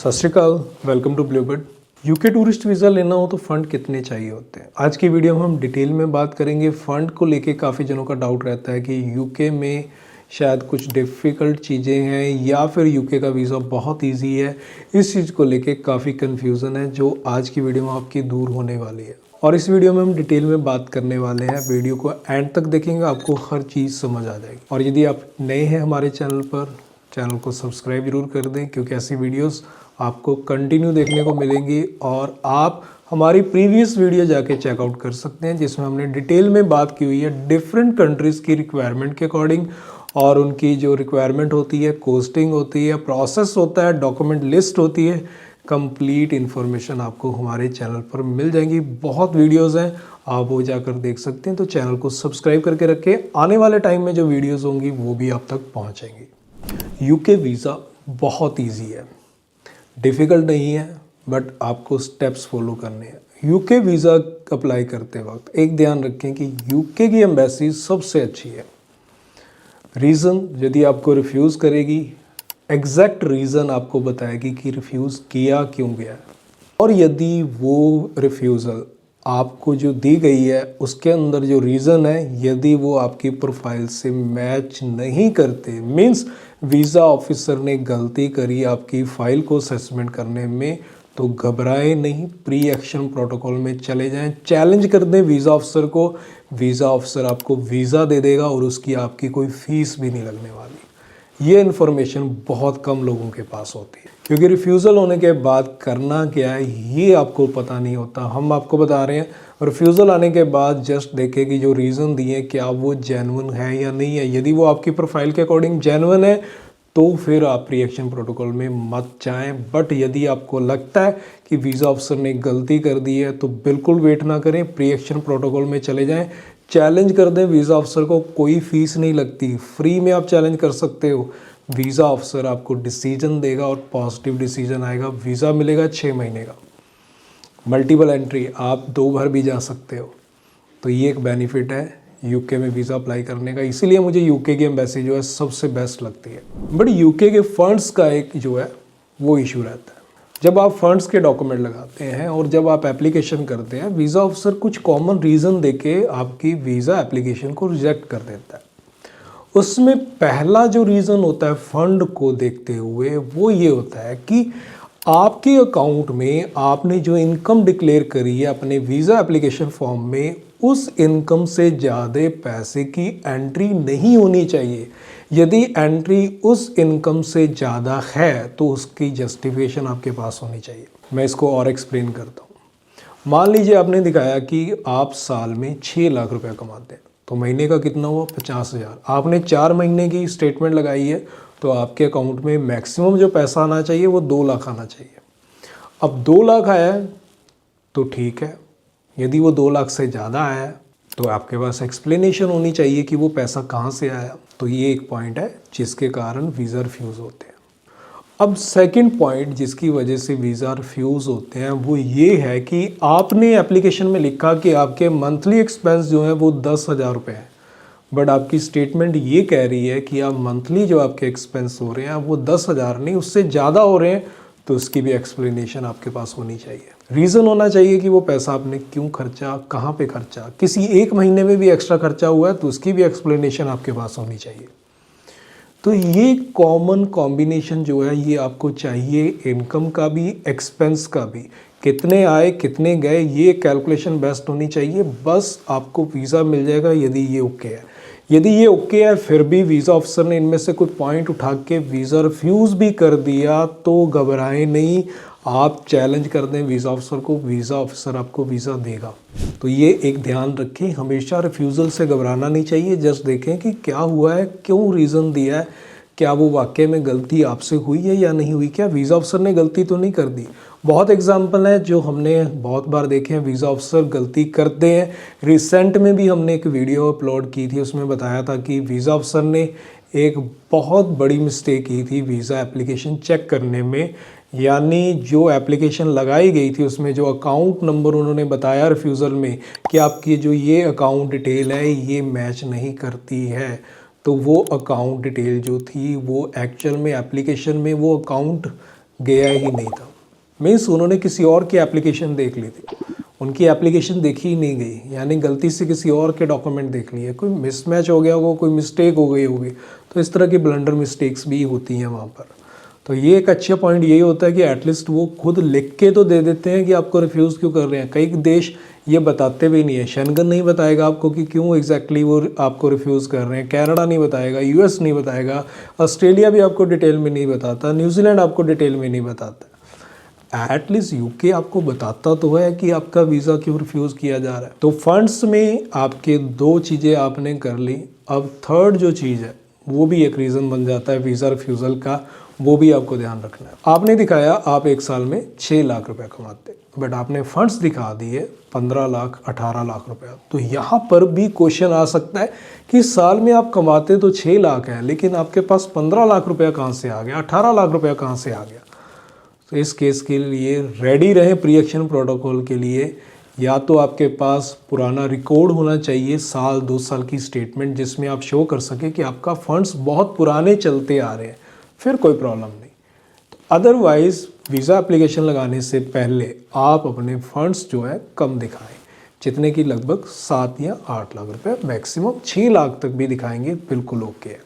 सत Shri Akal, welcome to Bluebird. UK tourist visa लेना हो तो फ़ंड कितने चाहिए होते हैं। आज की वीडियो में हम डिटेल में बात करेंगे। फ़ंड को लेके काफ़ी जनों का डाउट रहता है कि यूके में शायद कुछ डिफ़िकल्ट चीज़ें हैं या फिर यूके का वीज़ा बहुत इजी है। इस चीज़ को लेके काफ़ी कन्फ्यूज़न है जो आज की वीडियो में आपकी दूर होने वाली है। और इस वीडियो में हम डिटेल में बात करने वाले हैं। वीडियो को एंड तक देखेंगे, आपको हर चीज़ समझ आ जाएगी। और यदि आप नए हैं हमारे चैनल पर, चैनल को सब्सक्राइब जरूर कर दें, क्योंकि ऐसी वीडियोस आपको कंटिन्यू देखने को मिलेंगी। और आप हमारी प्रीवियस वीडियो जाके चेकआउट कर सकते हैं, जिसमें हमने डिटेल में बात की हुई है डिफरेंट कंट्रीज़ की रिक्वायरमेंट के अकॉर्डिंग। और उनकी जो रिक्वायरमेंट होती है, कोस्टिंग होती है, प्रोसेस होता है, डॉक्यूमेंट लिस्ट होती है, कंप्लीट इन्फॉर्मेशन आपको हमारे चैनल पर मिल जाएंगी। बहुत वीडियोज़ हैं, आप वो जाकर देख सकते हैं। तो चैनल को सब्सक्राइब करके रखें, आने वाले टाइम में जो वीडियोज़ होंगी वो भी आप तक पहुँचेंगी। यूके वीज़ा बहुत इजी है, डिफ़िकल्ट नहीं है, बट आपको स्टेप्स फॉलो करने हैं। यूके वीज़ा अप्लाई करते वक्त एक ध्यान रखें कि यूके की एम्बेसी सबसे अच्छी है। रीज़न, यदि आपको रिफ्यूज़ करेगी, एग्जैक्ट रीज़न आपको बताएगी कि रिफ्यूज़ किया क्यों गया। और यदि वो रिफ्यूज़ल आपको जो दी गई है उसके अंदर जो रीज़न है, यदि वो आपकी प्रोफाइल से मैच नहीं करते, मींस वीज़ा ऑफिसर ने गलती करी आपकी फ़ाइल को असेसमेंट करने में, तो घबराएं नहीं, प्री एक्शन प्रोटोकॉल में चले जाएं, चैलेंज कर दें वीज़ा ऑफिसर को। वीज़ा ऑफिसर आपको वीज़ा दे देगा और उसकी आपकी कोई फ़ीस भी नहीं लगने वाली। ये इन्फॉर्मेशन बहुत कम लोगों के पास होती है, क्योंकि रिफ्यूज़ल होने के बाद करना क्या है ये आपको पता नहीं होता। हम आपको बता रहे हैं, रिफ्यूज़ल आने के बाद जस्ट देखें कि जो रीज़न दिए क्या वो जेन्युइन है या नहीं है। यदि वो आपकी प्रोफाइल के अकॉर्डिंग जेन्युइन है तो फिर आप रिएक्शन प्रोटोकॉल में मत जाएं। बट यदि आपको लगता है कि वीज़ा ऑफिसर ने गलती कर दी है तो बिल्कुल वेट ना करें, प्री एक्शन प्रोटोकॉल में चले जाएं, चैलेंज कर दें वीज़ा ऑफिसर को। कोई फ़ीस नहीं लगती, फ्री में आप चैलेंज कर सकते हो। वीज़ा ऑफिसर आपको डिसीजन देगा और पॉजिटिव डिसीजन आएगा। वीज़ा मिलेगा 6 महीने का, मल्टीपल एंट्री, आप 2 बार भी जा सकते हो। तो ये एक बेनिफिट है यूके में वीज़ा अप्लाई करने का। इसीलिए मुझे यूके की एम्बेसी जो है सबसे बेस्ट लगती है। बट यूके के फ़ंड्स का एक जो है वो इशू रहता है। जब आप फंड्स के डॉक्यूमेंट लगाते हैं और जब आप एप्लीकेशन करते हैं, वीज़ा ऑफिसर कुछ कॉमन रीज़न देके आपकी वीज़ा एप्लीकेशन को रिजेक्ट कर देता है। उसमें पहला जो रीज़न होता है फंड को देखते हुए, वो ये होता है कि आपके अकाउंट में आपने जो इनकम डिक्लेयर करी है अपने वीज़ा एप्लीकेशन फॉर्म में, उस इनकम से ज़्यादा पैसे की एंट्री नहीं होनी चाहिए। यदि एंट्री उस इनकम से ज़्यादा है तो उसकी जस्टिफिकेशन आपके पास होनी चाहिए। मैं इसको और एक्सप्लेन करता हूँ। मान लीजिए आपने दिखाया कि आप साल में 6 लाख रुपए कमाते हैं, तो महीने का कितना हुआ, 50,000। आपने 4 महीने की स्टेटमेंट लगाई है, तो आपके अकाउंट में मैक्सिमम जो पैसा आना चाहिए वो 2 लाख आना चाहिए। अब 2 लाख आया है तो ठीक है। यदि वो 2 लाख से ज़्यादा आया है तो आपके पास एक्सप्लेनेशन होनी चाहिए कि वो पैसा कहाँ से आया। तो ये एक पॉइंट है जिसके कारण वीज़ा रिफ्यूज़ होते हैं। अब सेकंड पॉइंट जिसकी वजह से वीज़ा रिफ्यूज़ होते हैं वो ये है कि आपने एप्लीकेशन में लिखा कि आपके मंथली एक्सपेंस जो है वो 10,000 रुपये हैं, बट आपकी स्टेटमेंट ये कह रही है कि आप मंथली जो आपके एक्सपेंस हो रहे हैं वो 10,000 नहीं, उससे ज़्यादा हो रहे हैं। तो उसकी भी एक्सप्लेनेशन आपके पास होनी चाहिए। रीज़न होना चाहिए कि वो पैसा आपने क्यों खर्चा, कहाँ पे खर्चा। किसी एक महीने में भी एक्स्ट्रा खर्चा हुआ है तो उसकी भी एक्सप्लेनेशन आपके पास होनी चाहिए। तो ये कॉमन कॉम्बिनेशन जो है ये आपको चाहिए, इनकम का भी एक्सपेंस का भी। कितने आए कितने गए ये कैलकुलेशन बेस्ट होनी चाहिए, बस आपको वीज़ा मिल जाएगा यदि ये ओके है। यदि ये ओके है फिर भी वीज़ा ऑफिसर ने इनमें से कुछ पॉइंट उठा के वीज़ा रिफ्यूज़ भी कर दिया तो घबराएं नहीं, आप चैलेंज कर दें वीज़ा ऑफिसर को, वीज़ा ऑफिसर आपको वीज़ा देगा। तो ये एक ध्यान रखें, हमेशा रिफ्यूज़ल से घबराना नहीं चाहिए। जस्ट देखें कि क्या हुआ है, क्यों रीज़न दिया है, क्या वो वाकई में गलती आपसे हुई है या नहीं हुई, क्या वीज़ा ऑफिसर ने गलती तो नहीं कर दी। बहुत एग्जाम्पल है जो हमने बहुत बार देखे हैं, वीज़ा ऑफिसर गलती करते हैं। रिसेंट में भी हमने एक वीडियो अपलोड की थी, उसमें बताया था कि वीज़ा ऑफिसर ने एक बहुत बड़ी मिस्टेक की थी वीज़ा एप्लीकेशन चेक करने में। यानी जो एप्लीकेशन लगाई गई थी उसमें जो अकाउंट नंबर उन्होंने बताया रिफ्यूज़ल में कि आपकी जो ये अकाउंट डिटेल है ये मैच नहीं करती है, तो वो अकाउंट डिटेल जो थी वो एक्चुअल में एप्लीकेशन में वो अकाउंट गया ही नहीं था। मीन्स उन्होंने किसी और की एप्लीकेशन देख ली थी, उनकी एप्लीकेशन देखी ही नहीं गई, यानी गलती से किसी और के डॉक्यूमेंट देख लिए, कोई मिसमैच हो गया होगा, कोई मिस्टेक हो गई होगी। तो इस तरह की ब्लंडर मिस्टेक्स भी होती हैं वहाँ पर। तो ये एक अच्छा पॉइंट यही होता है कि एटलीस्ट वो खुद लिख के तो दे देते हैं कि आपको रिफ्यूज़ क्यों कर रहे हैं। कई देश ये बताते भी नहीं है, शेंगन नहीं बताएगा आपको कि क्यों एग्जैक्टली वो आपको रिफ्यूज़ कर रहे हैं, कनाडा नहीं बताएगा, यूएस नहीं बताएगा, ऑस्ट्रेलिया भी आपको डिटेल में नहीं बताता, न्यूजीलैंड आपको डिटेल में नहीं बताता। एटलीस्ट यूके आपको बताता तो है कि आपका वीज़ा क्यों रिफ्यूज़ किया जा रहा है। तो फंड्स में आपके 2 चीज़ें आपने कर ली। अब थर्ड जो चीज़ है वो भी एक रीज़न बन जाता है वीज़ा रिफ्यूज़ल का, वो भी आपको ध्यान रखना है। आपने दिखाया आप एक साल में 6 लाख रुपए कमाते, बट आपने फंड्स दिखा दिए 15 लाख 18 लाख रुपया। तो यहाँ पर भी क्वेश्चन आ सकता है कि साल में आप कमाते तो 6 लाख हैं, लेकिन आपके पास 15 लाख रुपया कहाँ से आ गया, 18 लाख रुपया कहाँ से आ गया। तो इस केस के लिए रेडी रहें प्री एक्शन प्रोटोकॉल के लिए। या तो आपके पास पुराना रिकॉर्ड होना चाहिए, साल 2 साल की स्टेटमेंट, जिसमें आप शो कर सकें कि आपका फंड्स बहुत पुराने चलते आ रहे हैं, फिर कोई प्रॉब्लम नहीं। तो अदरवाइज़ वीज़ा एप्लीकेशन लगाने से पहले आप अपने फंड्स जो है कम दिखाएं, जितने की लगभग 7 या 8 लाख रुपए, मैक्सिमम 6 लाख तक भी दिखाएंगे, बिल्कुल ओके है।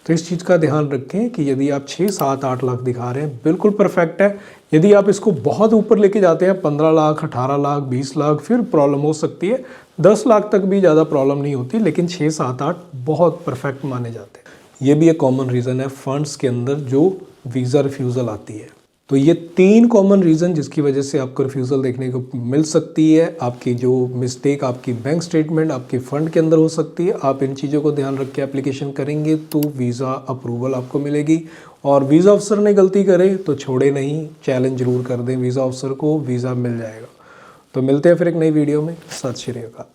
तो इस चीज़ का ध्यान रखें कि यदि आप 6, 7, 8 लाख दिखा रहे हैं बिल्कुल परफेक्ट है। यदि आप इसको बहुत ऊपर लेके जाते हैं 15 लाख, 18 लाख, 20 लाख, फिर प्रॉब्लम हो सकती है। 10 लाख तक भी ज़्यादा प्रॉब्लम नहीं होती, लेकिन 6, 7, 8 बहुत परफेक्ट माने जाते हैं। ये भी एक कॉमन रीज़न है फंड्स के अंदर जो वीज़ा रिफ्यूज़ल आती है। तो ये 3 कॉमन रीज़न जिसकी वजह से आपको रिफ्यूज़ल देखने को मिल सकती है। आपकी जो मिस्टेक आपकी बैंक स्टेटमेंट, आपके फ़ंड के अंदर हो सकती है। आप इन चीज़ों को ध्यान रख के एप्लीकेशन करेंगे तो वीज़ा अप्रूवल आपको मिलेगी। और वीज़ा ऑफिसर ने गलती करे तो छोड़े नहीं, चैलेंज जरूर कर दें वीज़ा ऑफिसर को, वीज़ा मिल जाएगा। तो मिलते हैं फिर एक नई वीडियो में। सत श्री अकाल।